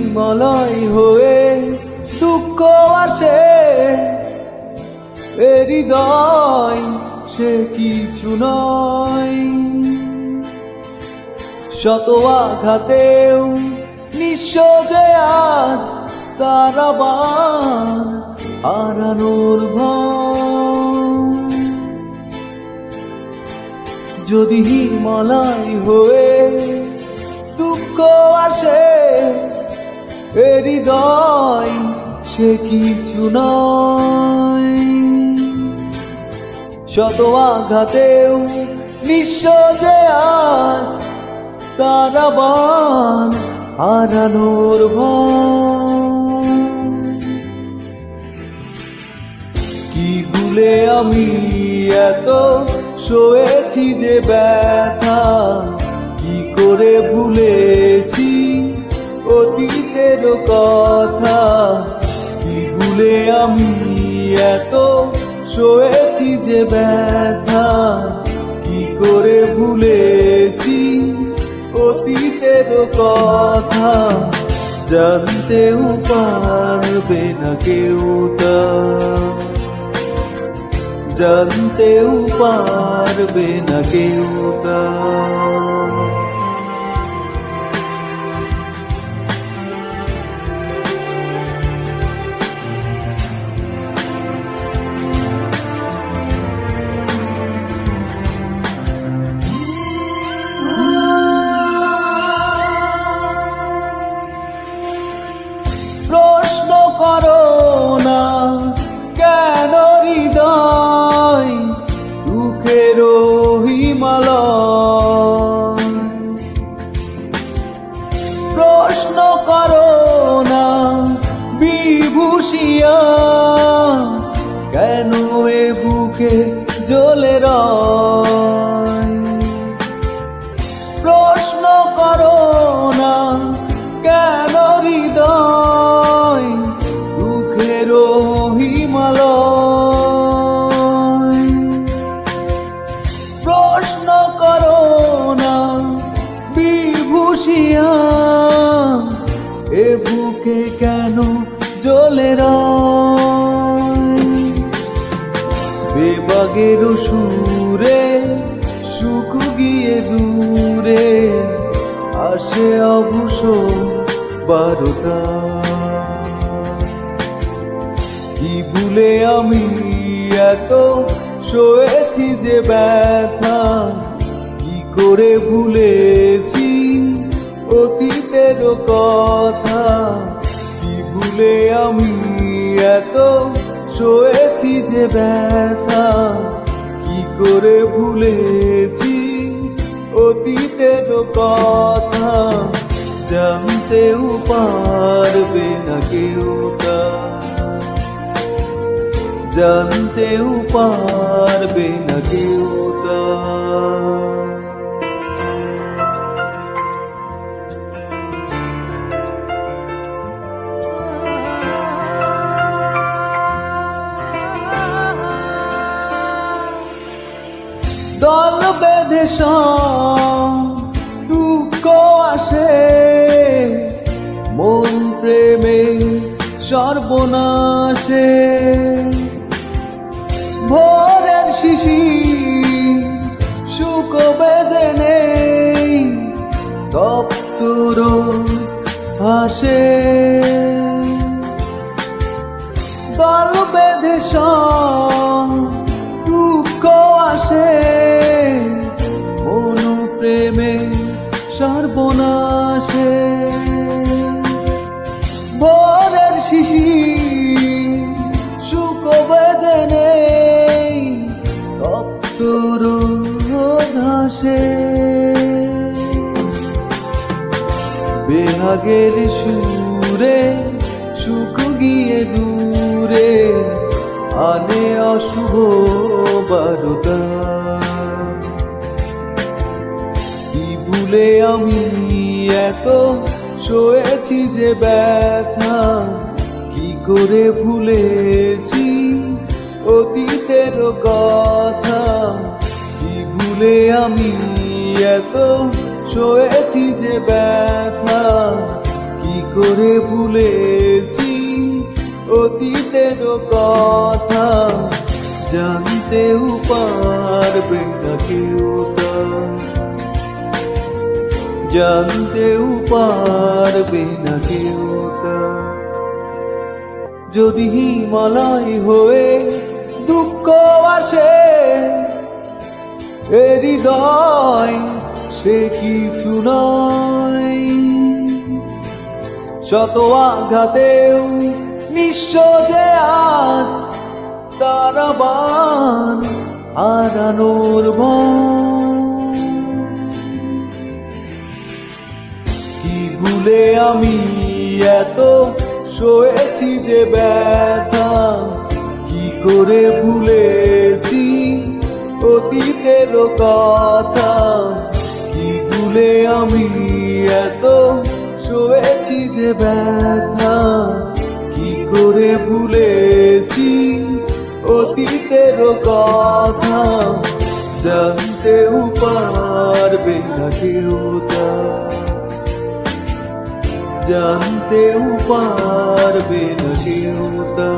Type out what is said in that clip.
হিমালয় হয়ে দুঃখ আসে, এ হৃদয় সে কিছু নয়। শত আঘাতেও নিঃস্ব যে আজ তার আবার হারানোর ভয়। যদি হিমালয় হয়ে দুঃখ আসে, এ হৃদয় সে কিছু নয়। শত আঘাতেও নিঃস্ব যে আজ তার আবার হারানোর ভয়। কি ভুলে আমি এত সয়েছি যে ব্যথা, কি করে ভুলেছি অতীতের কথা। কি ভুলে আমি এত সয়েছি যে ব্যথা, কি করে ভুলেছি অতীতের কথা। জানতেও পারবে না কেউ তা, জানতেও পারবে না কেউ তা। প্রশ্ন করো না কেন হৃদয় দুঃখের হিমালয়। প্রশ্ন করো না বিভূষিয়া কেন এ বুকে জ্বলে রয়। প্রশ্ন করো না কেন হৃদয় দুঃখের হিমালয়। প্রশ্ন করো না বিভূষিয়া এ বুকে কেন জ্বলে রয়। বেবাগের সুরে সুখ গিয়ে দূরে আসে অবশ্য বারতা। কি ভুলে আমি এত সয়েছি যে ব্যথা, কি করে ভুলেছি অতীতের কথা। কি ভুলে আমি এত সয়েছি যে ব্যথা, কি করে ভুলেছি অতীতের কথা। জানতেও পারবে না কেউ তা, জানতেও পারবে না কেউ তা। দল বেঁধে দুঃখ আসে, মন প্রেমে সর্বনাশে। ভোরের শিশির সুখ বেজে নেই, তপ্তর ভাসে। দল বেঁধে দুঃখ আসে, মন প্রেমে সর্বনাশে। ভোরের শিশির সুখ বেজে নেই, তপ্তর ধাসে। বেহাগের সুরে সুখ গিয়ে দূরে আনে অশুভ বারতা। কি ভুলে আমি এত সয়েছি যে ব্যথা, কি করে ভুলেছি অতীতের কথা। কি ভুলে আমি এত সয়েছি যে ব্যথা, কি করে ভুলেছি অতীতের কথা, জানতেও পারবে না কেউ তা, জানতেও পারবে না কেউ তা। যদি হিমালয় হয়ে দুঃখ আসে এ হৃদয় সে কিছু নয়, শত আঘাতেও নিঃস্ব যে আজ তারা বান হারানোর ভয়। কি ভুলে আমি এত সয়েছি যে ব্যথা, কি করে ভুলেছি অতীতের কথা, কি ভুলে আমি এত সয়েছি যে ব্যথা, কি করে ভুলেছি অতীতের কথা, জানতেও পারবে না কেউ তা, জানতেও পারবে না কেউ তা।